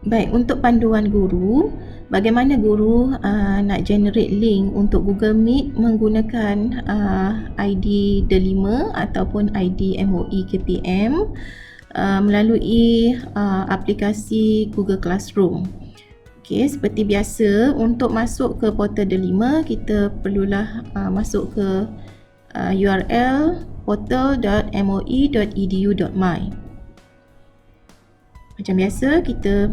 Baik, untuk panduan guru, bagaimana guru nak generate link untuk Google Meet menggunakan ID D5 ataupun ID MOE KPM melalui aplikasi Google Classroom. Okey, seperti biasa, untuk masuk ke portal D5, kita perlulah masuk ke URL portal.moe.edu.my. Macam biasa, kita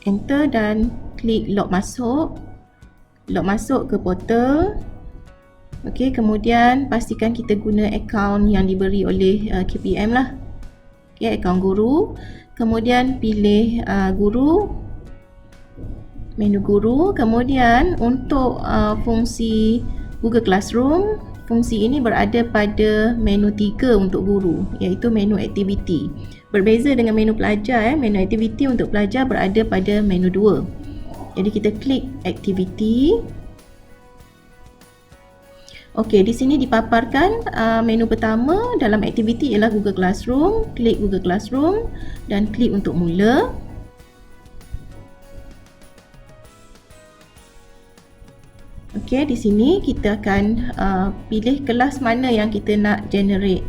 enter dan klik log masuk ke portal. Okey, kemudian pastikan kita guna akaun yang diberi oleh KPM lah. Okey, akaun guru. Kemudian pilih guru, menu guru. Kemudian untuk fungsi Google Classroom, fungsi ini berada pada menu 3 untuk guru, iaitu menu aktiviti. Berbeza dengan menu pelajar, menu aktiviti untuk pelajar berada pada menu 2. Jadi kita klik aktiviti. Okey, di sini dipaparkan menu pertama dalam aktiviti ialah Google Classroom. Klik Google Classroom dan klik untuk mula. Okey, di sini kita akan pilih kelas mana yang kita nak generate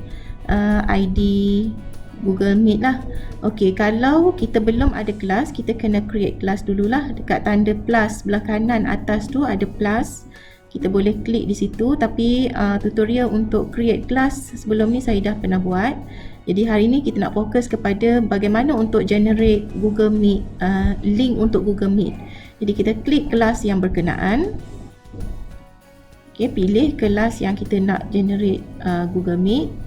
ID Google Meet lah. Okey, kalau kita belum ada kelas, kita kena create kelas dululah. Dekat tanda plus sebelah kanan atas tu ada plus. Kita boleh klik di situ, tapi tutorial untuk create kelas sebelum ni saya dah pernah buat. Jadi hari ni kita nak fokus kepada bagaimana untuk generate Google Meet, link untuk Google Meet. Jadi kita klik kelas yang berkenaan. Okey, pilih kelas yang kita nak generate Google Meet.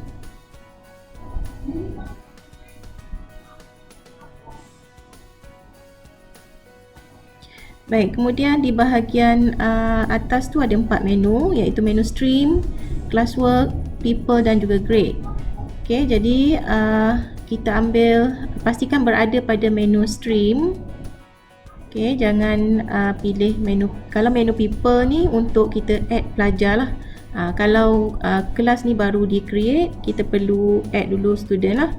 Baik, kemudian di bahagian atas tu ada 4 menu, iaitu menu stream, classwork, people dan juga grade. Okey, jadi kita pastikan berada pada menu stream. Okey, jangan pilih menu, kalau menu people ni untuk kita add pelajar lah. Kalau kelas ni baru di create, kita perlu add dulu student lah.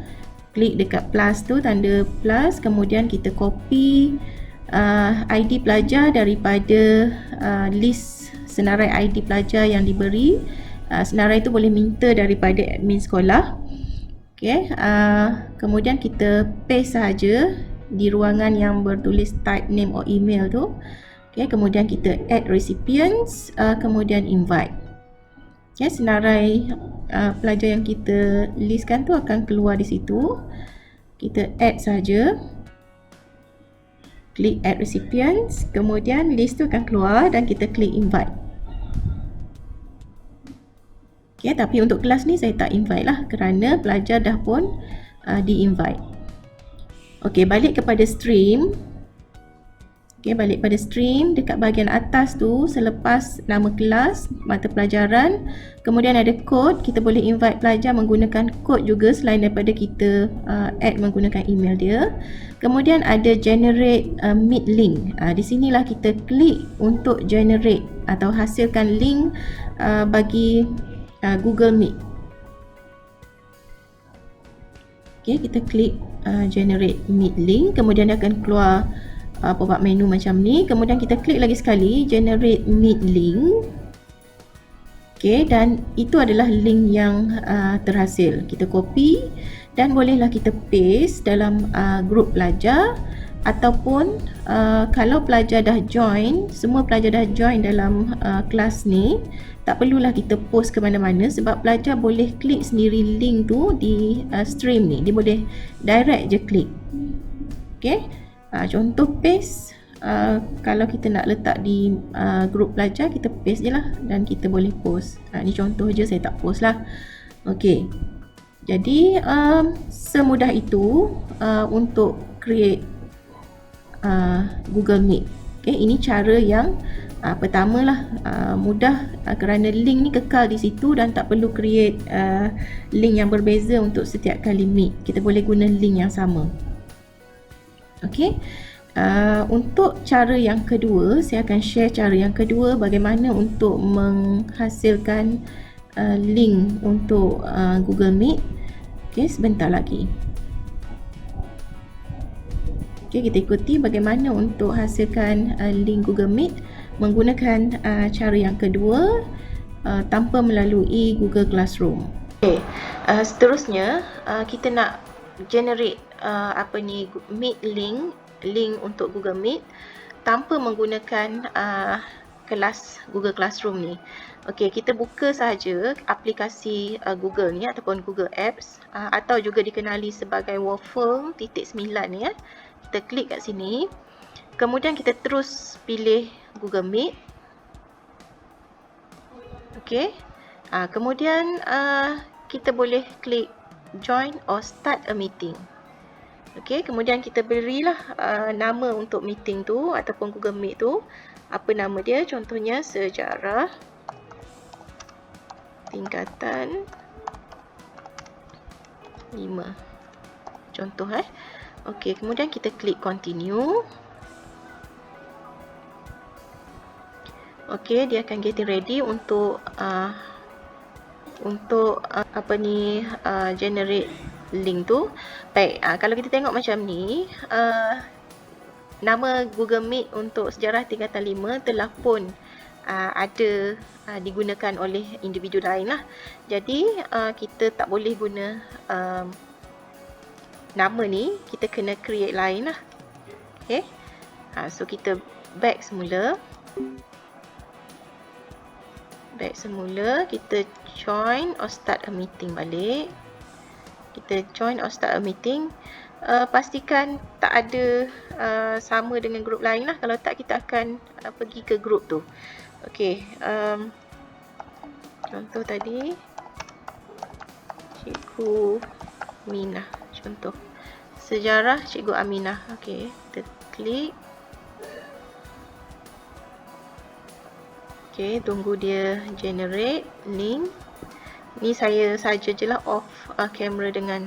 Klik dekat plus tu, tanda plus, kemudian kita copy ID pelajar daripada list senarai ID pelajar yang diberi. Senarai itu boleh minta daripada admin sekolah. Okey, kemudian kita paste saja di ruangan yang bertulis type name or email tu. Okey, kemudian kita add recipients, kemudian invite. Okey, senarai pelajar yang kita listkan tu akan keluar di situ. Kita add saja. Klik add recipients, kemudian list tu akan keluar dan kita klik invite. Okey, tapi untuk kelas ni saya tak invite lah kerana pelajar dah pun di-invite. Okey, balik kepada stream. Okey, balik pada stream, dekat bahagian atas tu selepas nama kelas, mata pelajaran, kemudian ada kod. Kita boleh invite pelajar menggunakan kod juga selain daripada kita add menggunakan email dia. Kemudian ada generate meet link. Di sinilah kita klik untuk generate atau hasilkan link bagi Google Meet. Okey, kita klik generate meet link, kemudian dia akan keluar pop-up menu macam ni. Kemudian kita klik lagi sekali generate meet link. Okey, dan itu adalah link yang terhasil. Kita copy dan bolehlah kita paste dalam grup pelajar, ataupun kalau pelajar dah join, semua pelajar dah join dalam kelas ni, tak perlulah kita post ke mana-mana sebab pelajar boleh klik sendiri link tu di stream ni. Dia boleh direct je klik. Okey, contoh paste, kalau kita nak letak di grup pelajar, kita paste je lah dan kita boleh post. Ni contoh je, saya tak post lah. Okey, jadi semudah itu untuk create Google Meet. Okey, ini cara yang pertama lah, mudah kerana link ni kekal di situ dan tak perlu create link yang berbeza untuk setiap kali meet. Kita boleh guna link yang sama. Okey, untuk cara yang kedua, saya akan share cara yang kedua bagaimana untuk menghasilkan link untuk Google Meet. Okey, sebentar lagi. Okay, kita ikuti bagaimana untuk hasilkan link Google Meet menggunakan cara yang kedua tanpa melalui Google Classroom. Okay, seterusnya kita nak generate Meet link untuk Google Meet tanpa menggunakan kelas Google Classroom ni. Okey, kita buka sahaja aplikasi Google ni ataupun Google Apps atau juga dikenali sebagai Waffle.9 ni ya. Kita klik kat sini. Kemudian kita terus pilih Google Meet. Okey. Kemudian kita boleh klik join or start a meeting. Okey, kemudian kita berilah nama untuk meeting tu ataupun Google Meet tu. Apa nama dia? Contohnya sejarah tingkatan 5. Contoh Okey, kemudian kita klik continue. Okey, dia akan getting ready untuk generate link tu. Baik, kalau kita tengok macam ni, nama Google Meet untuk sejarah tingkatan 5 telah pun ada digunakan oleh individu lain lah. Jadi kita tak boleh guna nama ni, kita kena create lain lah. Okay, so kita back semula. Kita join or start a meeting balik. Kita join or start a meeting. Pastikan tak ada sama dengan grup lain lah. Kalau tak, kita akan pergi ke grup tu. Okey, contoh tadi Cikgu Aminah. Contoh sejarah Cikgu Aminah. Okey, kita klik. Okey, tunggu dia generate link. Ni saya saja je lah off kamera dengan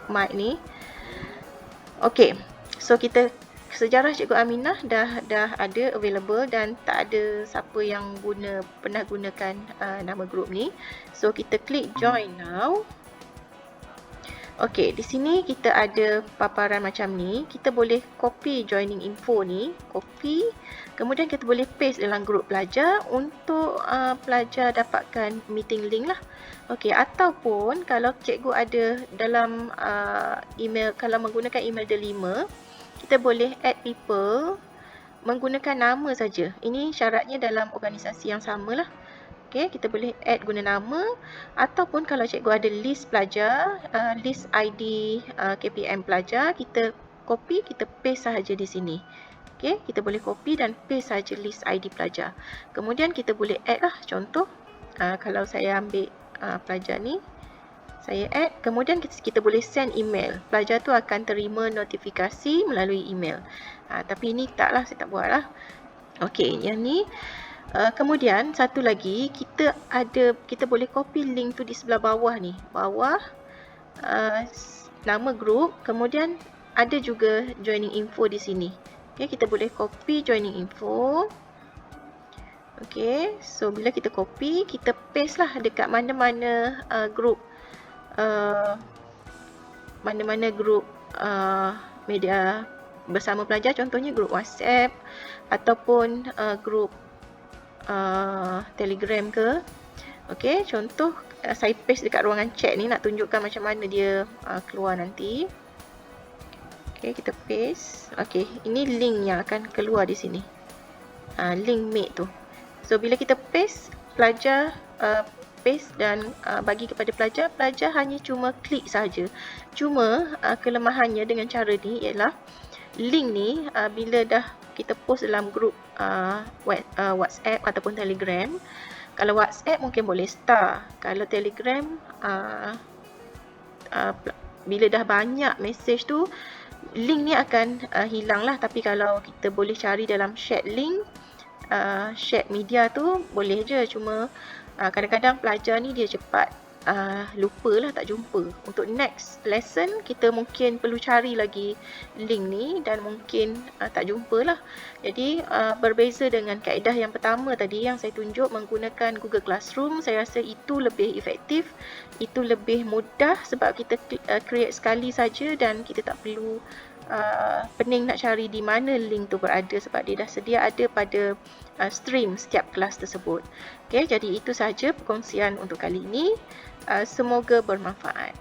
mic ni. Okey, so kita sejarah Cikgu Aminah dah ada available dan tak ada siapa yang pernah gunakan nama grup ni. So kita klik join now. Okey, di sini kita ada paparan macam ni. Kita boleh copy joining info ni, copy. Kemudian kita boleh paste dalam grup pelajar untuk pelajar dapatkan meeting link lah. Okey, ataupun kalau cikgu ada dalam email, kalau menggunakan email Delima, kita boleh add people menggunakan nama saja. Ini syaratnya dalam organisasi yang sama lah. Okey, kita boleh add guna nama, ataupun kalau cikgu ada list pelajar, list ID KPM pelajar, kita copy, kita paste sahaja di sini. Okey, kita boleh copy dan paste sahaja list ID pelajar. Kemudian kita boleh add lah, contoh kalau saya ambil pelajar ni, saya add, kemudian kita boleh send email. Pelajar tu akan terima notifikasi melalui email. Tapi ini taklah, saya tak buat lah. Okey, yang ni. Kemudian satu lagi, kita boleh copy link tu di sebelah bawah ni. Bawah nama grup, kemudian ada juga joining info di sini. Okey, kita boleh copy joining info. Okey, so bila kita copy, kita paste lah dekat mana-mana grup media bersama pelajar, contohnya grup WhatsApp ataupun grup Telegram ke. Okey, contoh saya paste dekat ruangan chat ni, nak tunjukkan macam mana dia keluar nanti. Okey, kita paste. Okey, ini link yang akan keluar di sini. Link Meet tu. So bila kita paste, pelajar paste dan bagi kepada pelajar, pelajar hanya cuma klik saja. Cuma kelemahannya dengan cara ni ialah link ni bila dah kita post dalam grup WhatsApp ataupun Telegram. Kalau WhatsApp mungkin boleh star. Kalau Telegram bila dah banyak message tu, link ni akan hilang lah. Tapi kalau kita boleh cari dalam shared link, shared media tu boleh je. Cuma kadang-kadang pelajar ni dia cepat lupalah, tak jumpa. Untuk next lesson kita mungkin perlu cari lagi link ni dan mungkin tak jumpalah. Jadi berbeza dengan kaedah yang pertama tadi yang saya tunjuk menggunakan Google Classroom, saya rasa itu lebih efektif, itu lebih mudah sebab kita create sekali saja dan kita tak perlu pening nak cari di mana link tu berada sebab dia dah sedia ada pada stream setiap kelas tersebut. Okay, jadi itu sahaja perkongsian untuk kali ini. Semoga bermanfaat.